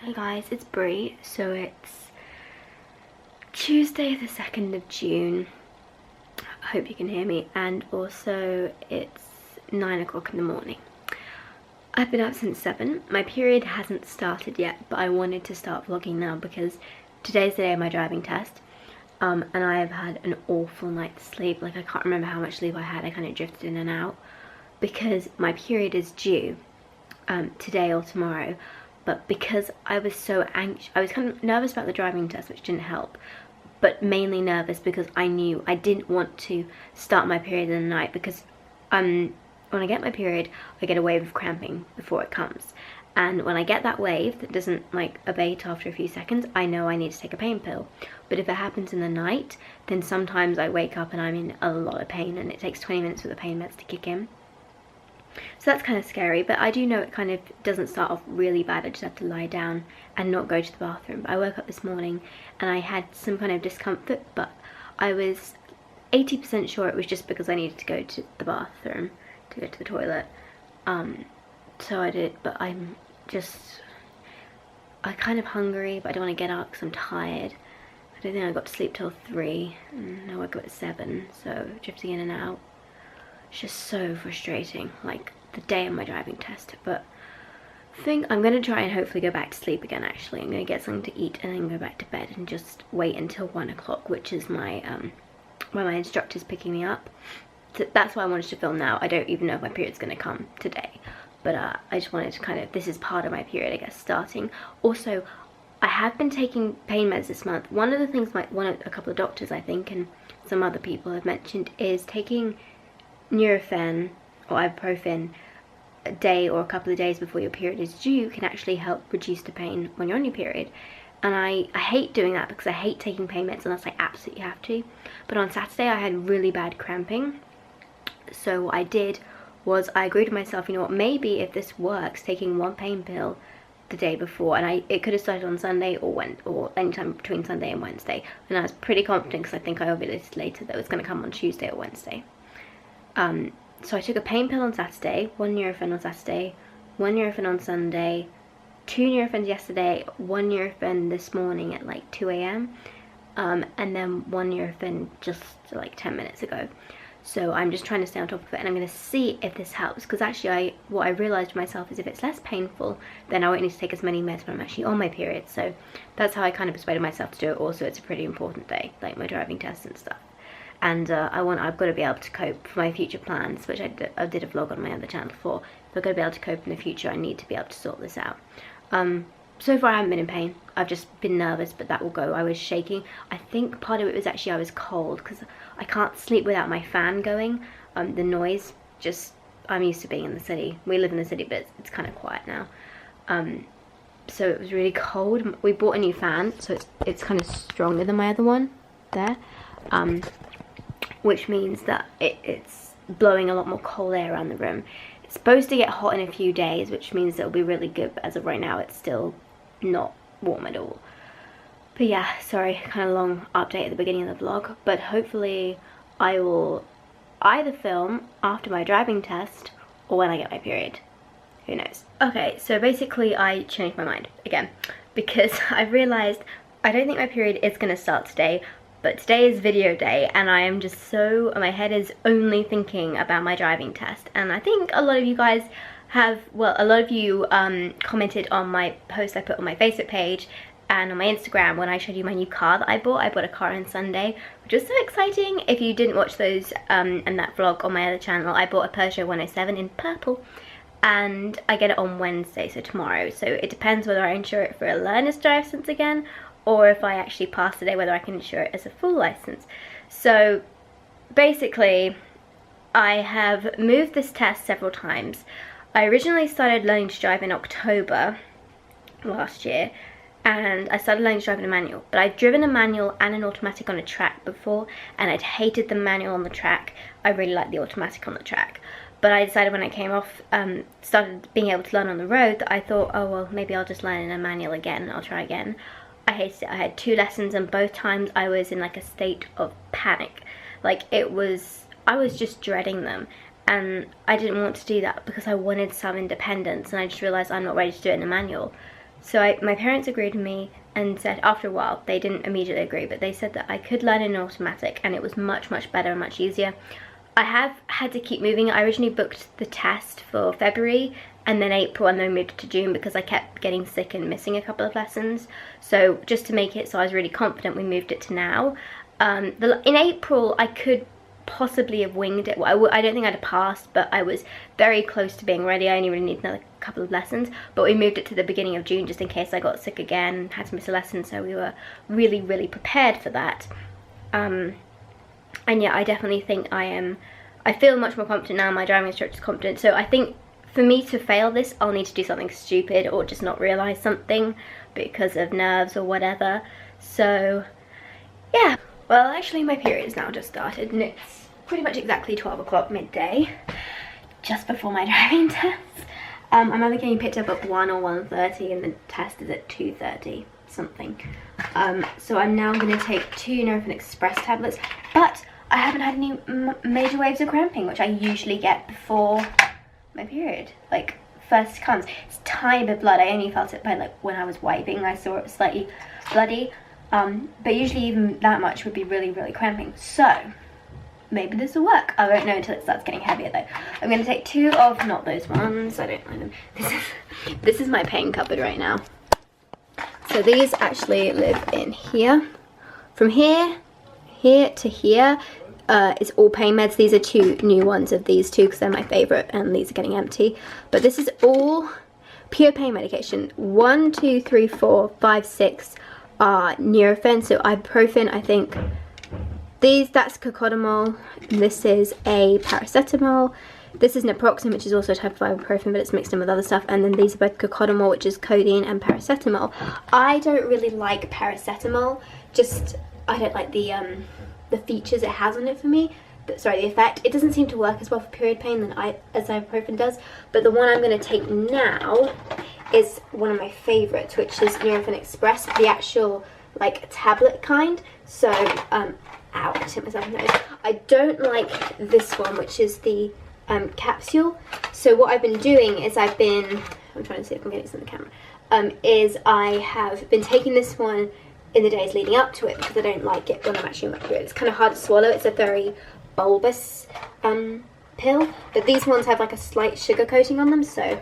Hey guys, it's Brie. So it's Tuesday the 2nd of June. I hope you can hear me. And also it's 9 o'clock in the morning. I've been up since 7. My period hasn't started yet, but I wanted to start vlogging now because today's the day of my driving test. And I have had an awful night's sleep. Like, I can't remember how much sleep I had. I kind of drifted in and out because my period is due today or tomorrow. But because I was so anxious, I was kind of nervous about the driving test, which didn't help, but mainly nervous because I knew I didn't want to start my period in the night because when I get my period, I get a wave of cramping before it comes. And when I get that wave that doesn't like abate after a few seconds, I know I need to take a pain pill. But if it happens in the night, then sometimes I wake up and I'm in a lot of pain and it takes 20 minutes for the pain meds to kick in. So that's kind of scary, but I do know it kind of doesn't start off really bad. I just have to lie down and not go to the bathroom. But I woke up this morning and I had some kind of discomfort, but I was 80% sure it was just because I needed to go to the bathroom, to go to the toilet. So I did, but I'm kind of hungry, but I don't want to get up because I'm tired. I don't think I got to sleep till 3, and I woke up at 7, so drifting in and out. It's just so frustrating, like the day of my driving test. But I think I'm going to try and hopefully go back to sleep again. Actually, I'm going to get something to eat and then go back to bed and just wait until 1 o'clock, which is my when my instructor's picking me up. So that's why I wanted to film now. I don't even know if my period's going to come today, but I just wanted to kind of, this is part of my period, I guess, starting. Also, I have been taking pain meds this month. One of the things a couple of doctors, I think, and some other people have mentioned is taking Nurofen or ibuprofen a day or a couple of days before your period is due can actually help reduce the pain when you're on your period. And I hate doing that because I hate taking pain meds unless I absolutely have to. But on Saturday I had really bad cramping, so what I did was I agreed with myself, you know what, maybe if this works, taking one pain pill the day before, and it could have started on Sunday or anytime between Sunday and Wednesday, and I was pretty confident because I think I ovulated later that it was going to come on Tuesday or Wednesday. So I took a pain pill on Saturday, 1 Nurofen on Saturday, 1 Nurofen on Sunday, 2 Nurofens yesterday, 1 Nurofen this morning at like 2 AM, and then 1 Nurofen just like 10 minutes ago. So I'm just trying to stay on top of it, and I'm going to see if this helps, because actually what I realised myself is if it's less painful, then I won't need to take as many meds when I'm actually on my period. So that's how I kind of persuaded myself to do it. Also, it's a pretty important day, like my driving test and stuff. And I've got to be able to cope for my future plans, which I did a vlog on my other channel for. If I've got to be able to cope in the future, I need to be able to sort this out. So far I haven't been in pain. I've just been nervous, but that will go. I was shaking. I think part of it was actually I was cold because I can't sleep without my fan going. The noise, I'm used to being in the city. We live in the city, but it's kind of quiet now. So it was really cold. We bought a new fan, so it's kind of stronger than my other one there. Which means that it's blowing a lot more cold air around the room. It's supposed to get hot in a few days, which means it'll be really good, but as of right now it's still not warm at all. But yeah, sorry, kind of long update at the beginning of the vlog, but hopefully I will either film after my driving test or when I get my period. Who knows? Okay, so basically I changed my mind again because I realised I don't think my period is going to start today. But today is video day and I am just so, my head is only thinking about my driving test. And I think a lot of you guys have, well, a lot of you commented on my post I put on my Facebook page and on my Instagram when I showed you my new car that I bought. I bought a car on Sunday, which was so exciting. If you didn't watch those and that vlog on my other channel, I bought a Peugeot 107 in purple. And I get it on Wednesday, so tomorrow. So it depends whether I insure it for a learner's drive license again, or if I actually pass today, whether I can insure it as a full license. So basically, I have moved this test several times. I originally started learning to drive in October last year, and I started learning to drive in a manual. But I'd driven a manual and an automatic on a track before, and I'd hated the manual on the track. I really liked the automatic on the track. But I decided when I came off, started being able to learn on the road, that I thought, oh well, maybe I'll just learn in a manual again, and I'll try again. I hated it. I had 2 lessons and both times I was in like a state of panic. Like I was just dreading them, and I didn't want to do that because I wanted some independence, and I just realised I'm not ready to do it in a manual. So my parents agreed with me and said, after a while, they didn't immediately agree, but they said that I could learn in automatic and it was much, much better and much easier. I have had to keep moving. I originally booked the test for February and then April, and then moved it to June because I kept getting sick and missing a couple of lessons. So just to make it so I was really confident, we moved it to now. In April, I could possibly have winged it. Well, I don't think I'd have passed, but I was very close to being ready. I only really need another couple of lessons, but we moved it to the beginning of June just in case I got sick again and had to miss a lesson, so we were really, really prepared for that. And yeah, I definitely think I feel much more confident now. My driving instructor's confident, so I think for me to fail this, I'll need to do something stupid or just not realise something because of nerves or whatever. So yeah, well, actually my period has now just started and it's pretty much exactly 12 o'clock midday, just before my driving test. I'm either getting picked up at 1 or 1:30 and the test is at 2:30 something. So I'm now going to take 2 Nurofen Express tablets, but I haven't had any major waves of cramping, which I usually get before my period, like first comes. It's a tiny bit of blood. I only felt it by like when I was wiping, I saw it was slightly bloody, but usually even that much would be really, really cramping. So maybe this will work. I won't know until it starts getting heavier though. I'm going to take 2 of, not those ones, I don't like them. This is my pain cupboard right now. So these actually live in here. From here to here is all pain meds. These are 2 new ones of these 2 because they're my favourite, and these are getting empty. But this is all pure pain medication. 1, 2, 3, 4, 5, 6 are Nurofen. So ibuprofen, I think. That's cocodamol. This is a paracetamol. This is naproxen, which is also a type of ibuprofen, but it's mixed in with other stuff. And then these are both cocodamol, which is codeine, and paracetamol. I don't really like paracetamol. Just, I don't like the features it has on it for me. But sorry, the effect. It doesn't seem to work as well for period pain as ibuprofen does. But the one I'm going to take now is one of my favourites, which is Nurofen Express, the actual like tablet kind. So, ow, I hit myself in the nose. I don't like this one, which is the capsule. So what I've been doing is I'm trying to see if I can get this in the camera, is I have been taking this one in the days leading up to it because I don't like it when I'm actually in my period. It's kind of hard to swallow. It's a very bulbous pill, but these ones have like a slight sugar coating on them, so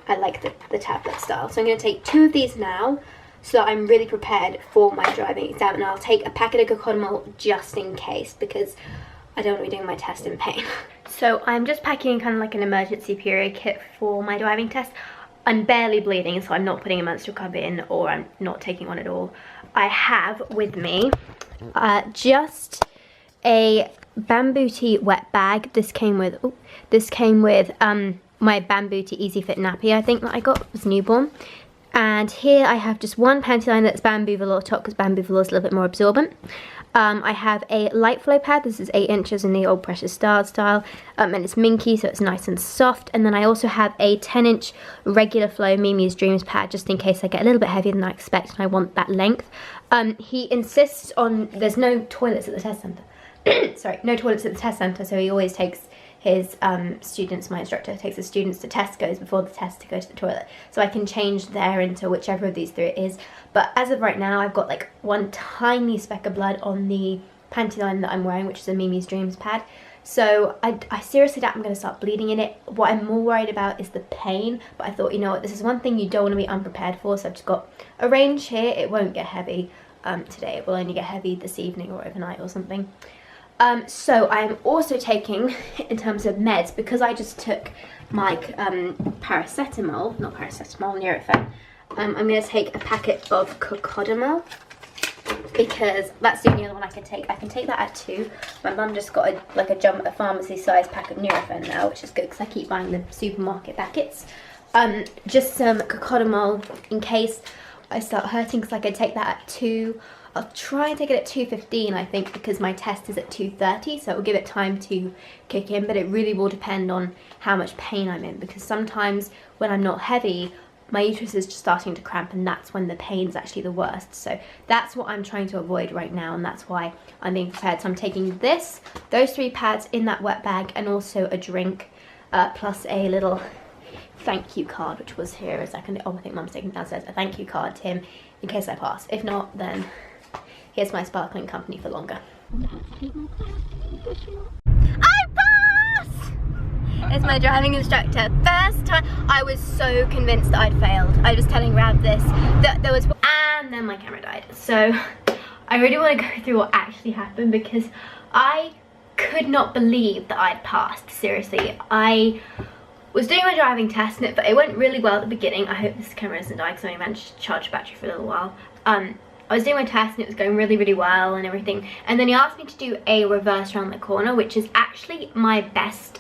I like the tablet style. So I'm going to take 2 of these now so that I'm really prepared for my driving exam, and I'll take a packet of cocodamol just in case because I don't want to be doing my test in pain. So I'm just packing kind of like an emergency period kit for my driving test. I'm barely bleeding, so I'm not putting a menstrual cup in, or I'm not taking one at all. I have with me just a Bamboo Tea wet bag. This came with my Bamboo Tea Easy Fit nappy, I think, that I got as newborn. And here I have just one panty line that's bamboo velour top because bamboo velour is a little bit more absorbent. I have a light flow pad. This is 8 inches in the old Precious Stars style, and it's minky, so it's nice and soft. And then I also have a 10-inch regular flow Mimi's Dreams pad, just in case I get a little bit heavier than I expect and I want that length. He insists on, there's no toilets at the test centre. Sorry, no toilets at the test centre, so he always takes his students, my instructor takes his students to Tesco's before the test to go to the toilet, so I can change there into whichever of these 3 it is. But as of right now, I've got like one tiny speck of blood on the panty line that I'm wearing, which is a Mimi's Dreams pad. So I seriously doubt I'm going to start bleeding in it. What I'm more worried about is the pain, but I thought, you know what, this is one thing you don't want to be unprepared for, so I've just got a range here. It won't get heavy today, it will only get heavy this evening or overnight or something. So I'm also taking, in terms of meds, because I just took my paracetamol, not paracetamol, Nurofen, I'm going to take a packet of cocodamol, because that's the only other one I can take. I can take that at 2. My mum just got a pharmacy size pack of Nurofen now, which is good because I keep buying the supermarket packets. Just some cocodamol in case I start hurting, because I can take that at 2. I'll try and take it at 2:15, I think, because my test is at 2:30, so it will give it time to kick in, but it really will depend on how much pain I'm in, because sometimes when I'm not heavy, my uterus is just starting to cramp, and that's when the pain's actually the worst. So that's what I'm trying to avoid right now, and that's why I'm being prepared. So I'm taking those 3 pads in that wet bag, and also a drink, plus a little thank you card, which was here a second. Oh, I think Mum's taken downstairs. A thank you card to him in case I pass. If not, then here's my sparkling company for longer. I passed! It's my driving instructor. First time. I was so convinced that I'd failed. I was telling Rab this, that there was, and then my camera died. So I really want to go through what actually happened because I could not believe that I'd passed. Seriously, I was doing my driving test and it went really well at the beginning. I hope this camera doesn't die because I only managed to charge the battery for a little while. I was doing my test and it was going really well and everything, and then he asked me to do a reverse around the corner, which is actually my best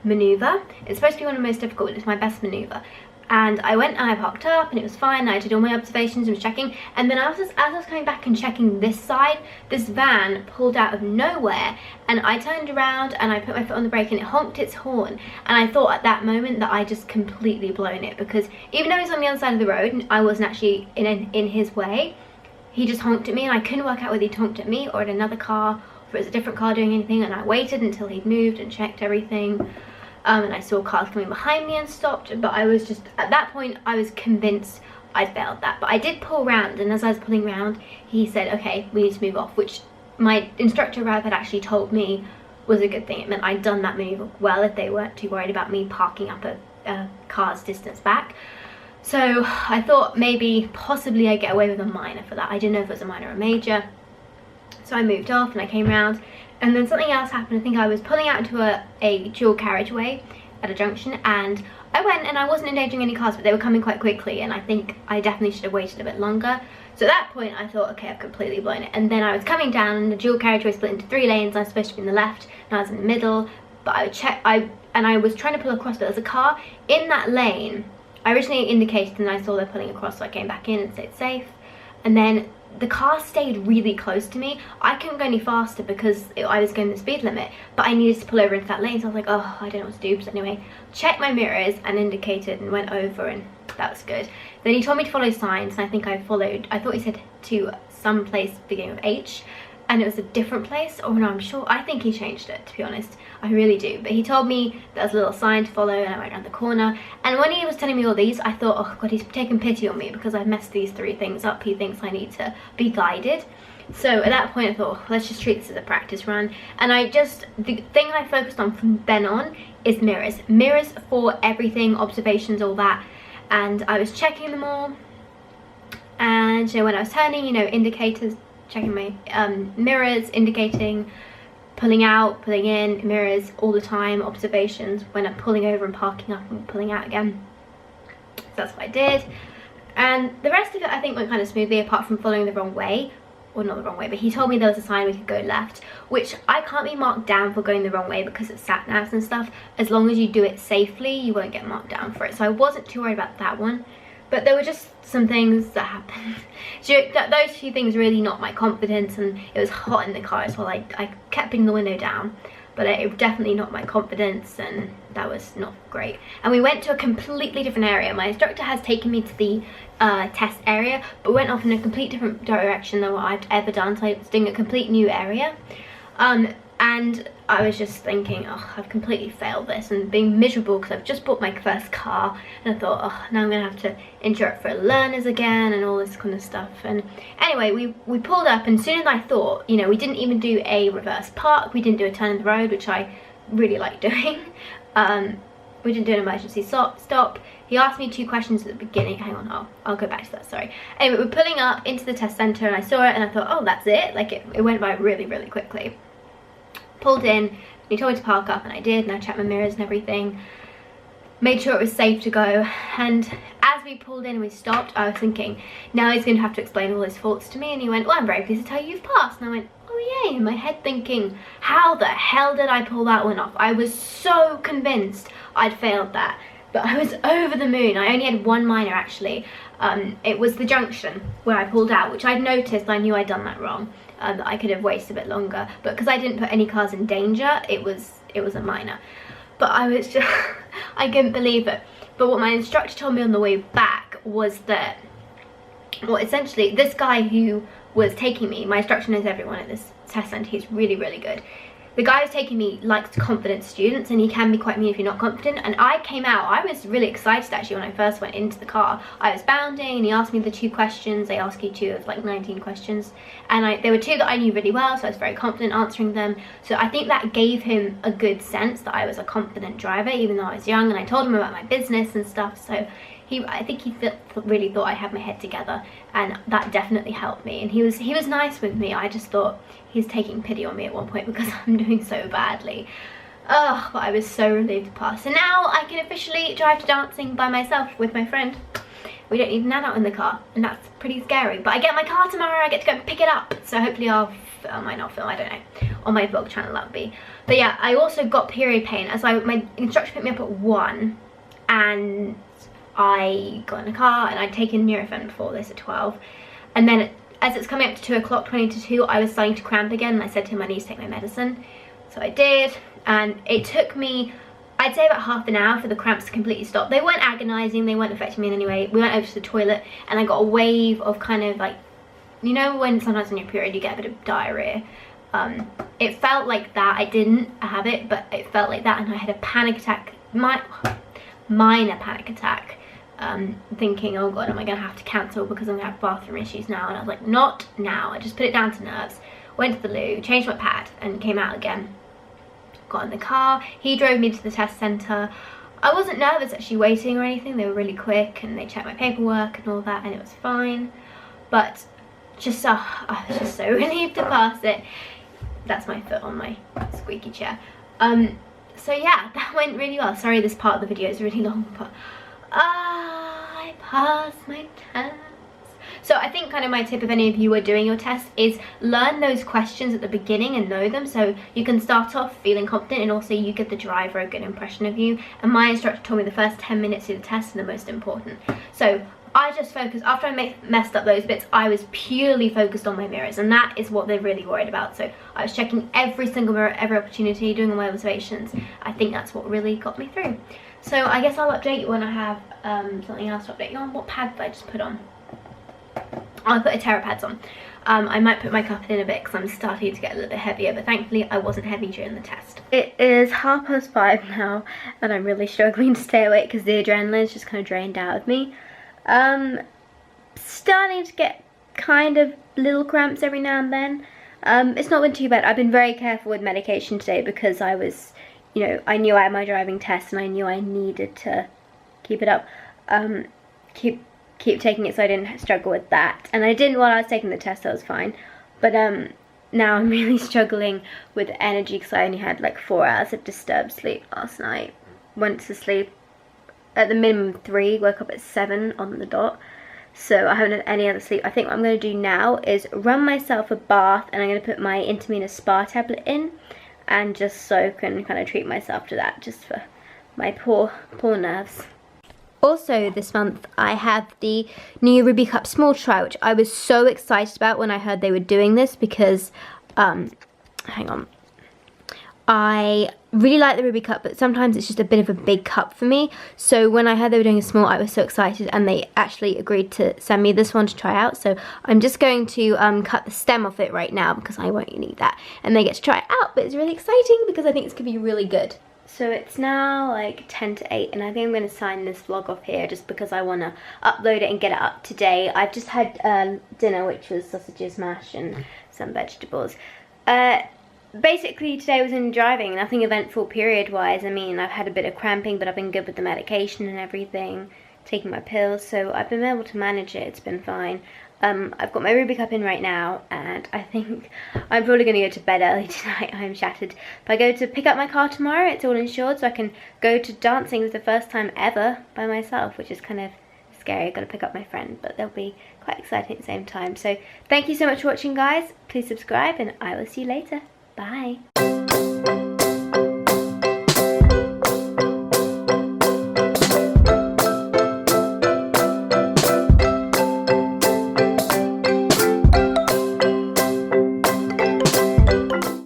maneuver. It's supposed to be one of the most difficult, but it's my best maneuver. And I went and I parked up and it was fine. I did all my observations and was checking, and then as I was coming back and checking this side, this van pulled out of nowhere and I turned around and I put my foot on the brake and it honked its horn, and I thought at that moment that I just completely blown it, because even though he was on the other side of the road and I wasn't actually in his way, he just honked at me and I couldn't work out whether he honked at me or at another car, or if it was a different car doing anything, and I waited until he'd moved and checked everything. And I saw cars coming behind me and stopped, but I was just, at that point, I was convinced I'd failed that. But I did pull round, and as I was pulling round, he said, okay, we need to move off, which my instructor Rab had actually told me was a good thing. It meant I'd done that maneuver well if they weren't too worried about me parking up a car's distance back. So I thought maybe, possibly I'd get away with a minor for that. I didn't know if it was a minor or a major. So I moved off and I came round. And then something else happened. I think I was pulling out into a dual carriageway at a junction, and I went and I wasn't endangering any cars, but they were coming quite quickly, and I think I definitely should have waited a bit longer. So at that point I thought, okay, I've completely blown it. And then I was coming down and the dual carriageway split into 3 lanes. I was supposed to be in the left and I was in the middle, but I was trying to pull across, but there was a car in that lane. I originally indicated and I saw they're pulling across, so I came back in and stayed safe. And then the car stayed really close to me. I couldn't go any faster because I was going the speed limit, but I needed to pull over into that lane, so I was like, oh, I don't know what to do. So anyway, checked my mirrors and indicated and went over, and that was good. Then he told me to follow signs, and I think I followed. I thought he said to some place beginning with H, and it was a different place, or no, I'm sure, I think he changed it, to be honest. I really do. But he told me there was a little sign to follow, and I went around the corner. And when he was telling me all these, I thought, oh god, he's taken pity on me because I've messed these 3 things up. He thinks I need to be guided. So at that point I thought, oh, let's just treat this as a practice run. And the thing I focused on from then on is mirrors. Mirrors for everything, observations, all that. And I was checking them all. And you know, when I was turning, you know, indicators, checking my mirrors, indicating, pulling out, pulling in, mirrors all the time, observations when I'm pulling over and parking up and pulling out again. So that's what I did. And the rest of it I think went kind of smoothly, apart from following the wrong way. Well, not the wrong way, but he told me there was a sign we could go left, which I can't be marked down for going the wrong way because it's sat navs and stuff. As long as you do it safely, you won't get marked down for it. So I wasn't too worried about that one. But there were just some things that happened. So those few things really knocked my confidence, and it was hot in the car as well. I kept putting the window down, but it definitely knocked my confidence, and that was not great. And we went to a completely different area. My instructor has taken me to the test area, but went off in a complete different direction than what I've ever done. So I was doing a complete new area. And I was just thinking, oh, I've completely failed this, and being miserable because I've just bought my first car, and I thought, oh, now I'm gonna have to endure it for learners again and all this kind of stuff. And anyway, we pulled up, and soon as I thought, you know, we didn't even do a reverse park, we didn't do a turn in the road, which I really like doing. We didn't do an emergency stop. He asked me 2 questions at the beginning. Hang on, I'll go back to that, sorry. Anyway, we're pulling up into the test center, and I saw it, and I thought, oh, that's it. Like, it went by really, really quickly. Pulled in, he told me to park up, and I did, and I checked my mirrors and everything, made sure it was safe to go. And as we pulled in and we stopped, I was thinking, now he's going to have to explain all his faults to me. And he went, well, I'm very pleased to tell you you've passed. And I went, oh yay, in my head thinking, how the hell did I pull that one off? I was so convinced I'd failed that, but I was over the moon. I only had 1 minor actually. It was the junction where I pulled out, which I'd noticed. I knew I'd done that wrong. That I could have waited a bit longer, but because I didn't put any cars in danger, it was a minor. But I was just I couldn't believe it. But what my instructor told me on the way back was that, well, essentially this guy who was taking me, my instructor knows everyone at this test centre, he's really, really good. the guy who's taking me likes confident students, and he can be quite mean if you're not confident. And I came out, I was really excited actually when I first went into the car. I was bounding and he asked me the 2 questions. They ask you 2 of like 19 questions, and there were 2 that I knew really well, so I was very confident answering them. So I think that gave him a good sense that I was a confident driver, even though I was young, and I told him about my business and stuff. So I think he really thought I had my head together, and that definitely helped me. And he was nice with me. I just thought he's taking pity on me at one point because I'm doing so badly. Oh, but I was so relieved to pass. So now I can officially drive to dancing by myself with my friend. We don't need an adult in the car, and that's pretty scary. But I get my car tomorrow, I get to go and pick it up. So hopefully I might not film, I don't know. On my vlog channel that would be. But yeah, I also got period pain. My instructor picked me up at 1, and I got in the car, and I'd taken Nurofen before this at 12. And then as it's coming up to 2 o'clock, 20 to 2, I was starting to cramp again, and I said to him I need to take my medicine. So I did, and it took me, I'd say about half an hour for the cramps to completely stop. They weren't agonizing, they weren't affecting me in any way. We went over to the toilet, and I got a wave of kind of like, you know when sometimes on your period you get a bit of diarrhea? It felt like that. I didn't have it, but it felt like that, and I had a panic attack, minor panic attack. Thinking, oh god, am I gonna have to cancel because I'm gonna have bathroom issues now? And I was like, not now. I just put it down to nerves, went to the loo, changed my pad, and came out again. Got in the car, he drove me to the test centre. I wasn't nervous actually waiting or anything. They were really quick, and they checked my paperwork and all that, and it was fine. But just I was just so relieved to pass it. That's my foot on my squeaky chair. So yeah, that went really well. Sorry this part of the video is really long, but I passed my test. So I think kind of my tip, if any of you are doing your test, is learn those questions at the beginning and know them, so you can start off feeling confident, and also you give the driver a good impression of you. And my instructor told me the first 10 minutes of the test are the most important. So I just focused, after I messed up those bits, I was purely focused on my mirrors, and that is what they're really worried about. So I was checking every single mirror, every opportunity, doing all my observations. I think that's what really got me through. So I guess I'll update you when I have something else to update you on. What pad did I just put on? I'll put a Terra pads on. I might put my cup in a bit because I'm starting to get a little bit heavier, but thankfully I wasn't heavy during the test. It is 5:30 now, and I'm really struggling to stay awake because the adrenaline's just kind of drained out of me. Starting to get kind of little cramps every now and then. It's not been too bad. I've been very careful with medication today because I was, you know, I knew I had my driving test and I knew I needed to keep it up, keep taking it so I didn't struggle with that. And I didn't while I was taking the test, that was fine. But now I'm really struggling with energy because I only had like 4 hours of disturbed sleep last night. Went to sleep at the minimum 3, woke up at 7 on the dot. So I haven't had any other sleep. I think what I'm going to do now is run myself a bath, and I'm going to put my Intermina Spa tablet in and just soak and kind of treat myself to that, just for my poor nerves. Also this month I have the new Ruby Cup Small Try, which I was so excited about when I heard they were doing this because, hang on. I really like the Ruby Cup, but sometimes it's just a bit of a big cup for me. So when I heard they were doing a small, I was so excited, and they actually agreed to send me this one to try out. So I'm just going to cut the stem off it right now because I won't need that. And they get to try it out, but it's really exciting because I think it's going to be really good. So it's now like 10 to 8, and I think I'm going to sign this vlog off here just because I want to upload it and get it up today. I've just had dinner, which was sausages, mash, and some vegetables. Basically today was in driving, nothing eventful period wise. I mean, I've had a bit of cramping, but I've been good with the medication and everything, taking my pills, so I've been able to manage it. It's been fine. I've got my Ruby Cup in right now, and I think I'm probably going to go to bed early tonight. I'm shattered. If I go to pick up my car tomorrow, it's all insured, so I can go to dancing for the first time ever by myself, which is kind of scary. I've got to pick up my friend, but they'll be quite exciting at the same time. So thank you so much for watching, guys. Please subscribe, and I will see you later. Bye.